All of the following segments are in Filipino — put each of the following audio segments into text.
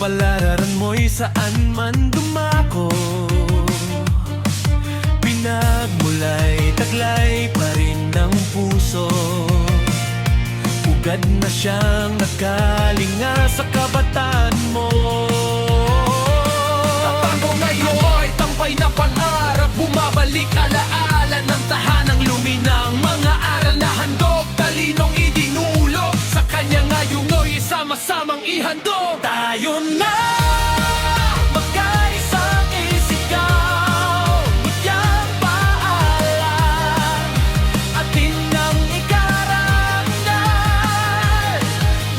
Kapalaran mo'y saan man dumako, pinagmulay, taglay pa rin ng puso. Ugad na siyang nakalinga sa kabataan mo. Tatango ngayon, tampay na pangarap, bumabalik alaala ng tahanang luminang mga aral na handog, talinong idinulog. Sa kanya ngayong sama-samang ihandog. Tayo na magkaisang isigaw, mutyang paalam, atin ang ikarangal.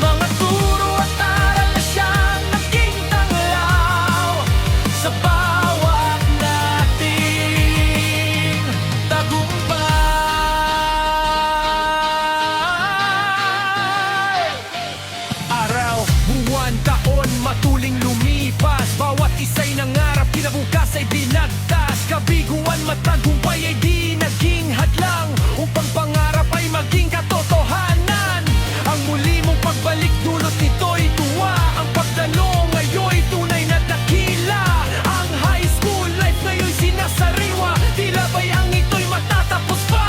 Mga turo at aral na siyang naging tanglaw sa bawat nating tagumpay. Araw, buwan, taon, matuling lumipas, bawat isa'y nangarap, kinabukas ay binagtas. Kabiguan, matagumpay ay di naging hadlang, upang pangarap ay maging katotohanan. Ang muli mong pagbalik dulot nito'y tuwa, ang pagdalo ngayon'y tunay na dakila. Ang high school life ngayon'y sinasariwa, tila ba'y ang ito'y matatapos pa?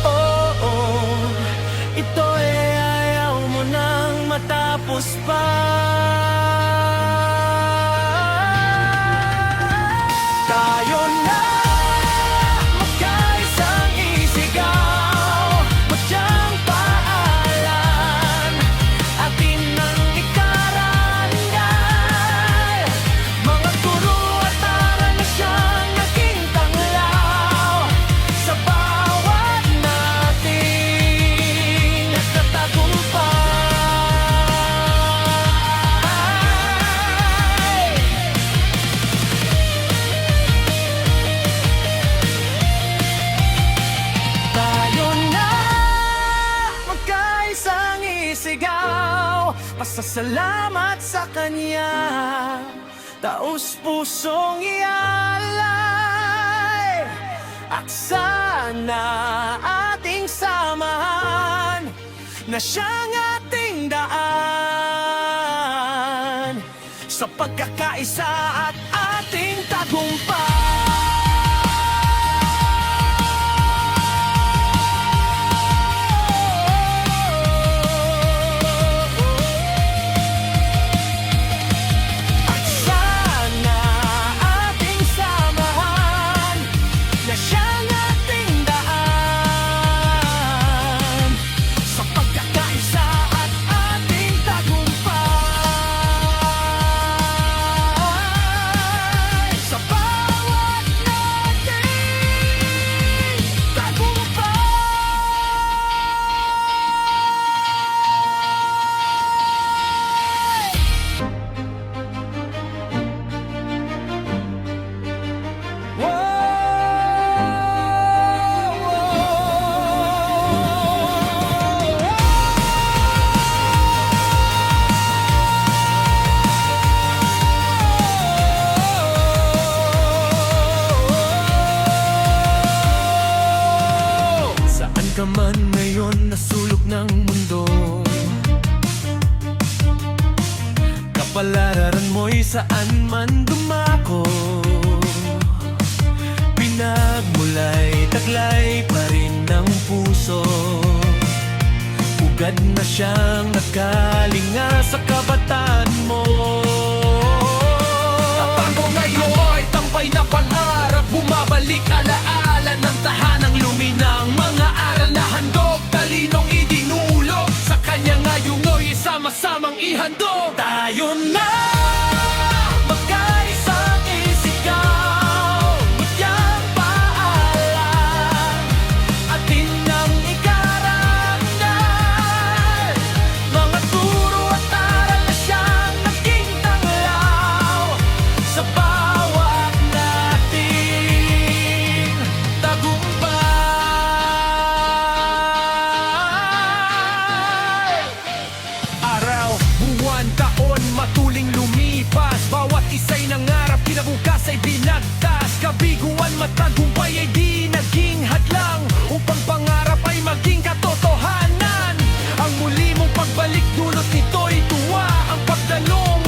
Oo, ito'y ayaw mo nang matapos pa. Tayo na magkaisang isigaw, mutyang paalam, atin ang ikarangal. Mga turo at aral na siyang naging tanglaw sa bawat nating nagtatagumpay. Tayo na magkaisang isigaw, pasasalamat sa Kanya, taos pusong ialay. Aksa na ating samahan, na siyang ating daan sa pagkakaisa at ating tagumpay. At sana ating samahan, na siyang ating daan sa pagkakaisa at ating tagumpay. Sa bawat nating Saan ka man ngayon na sulok ng mundo, kapalaran mo'y saan man dumako, pinagmulay, taglay pa rin ng puso. Ugad na siyang nakalinga sa kabataan mo. Tatango ngayon, tampay na pangarap, bumabalik alaala ng tahanang luminang mga aral na handog, talinong idinulog. Sa kanya ngayong sama-samang ihandog. Tayo na magkaisang isigaw, mutyang paalam, atin ang ikarangal. Mga turo at aral na siyang naging tanglaw sa bawat nating tagumpay. Araw, buwan, taon, matuling lumipas, bawat isa'y nangarap, kinabukas ay binagtas. Kabiguan, matagumpay ay di naging hadlang, upang pangarap ay maging katotohanan. Ang muli mong pagbalik dulot nito'y tuwa, ang pagdalo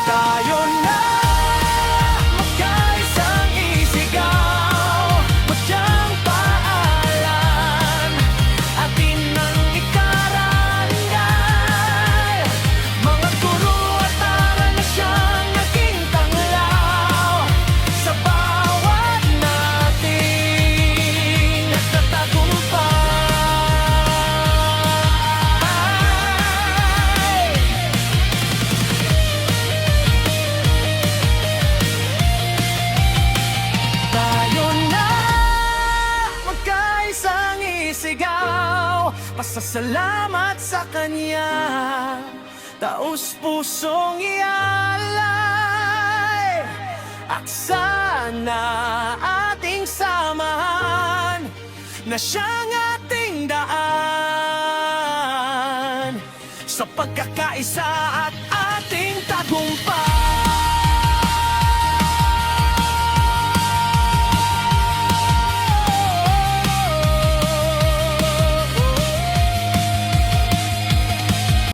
Tayo na magkaisang isigaw, madyang paalan, atin ang ikarangal. Mga guro at aral na siyang naging tanglaw sa bawat nating nagtatagumpay. Tayo na magkaisang isigaw, pasasalamat sa Kanya, taos pusong ialay. At sana ating samahan na siyang ating daan sa pagkakaisa at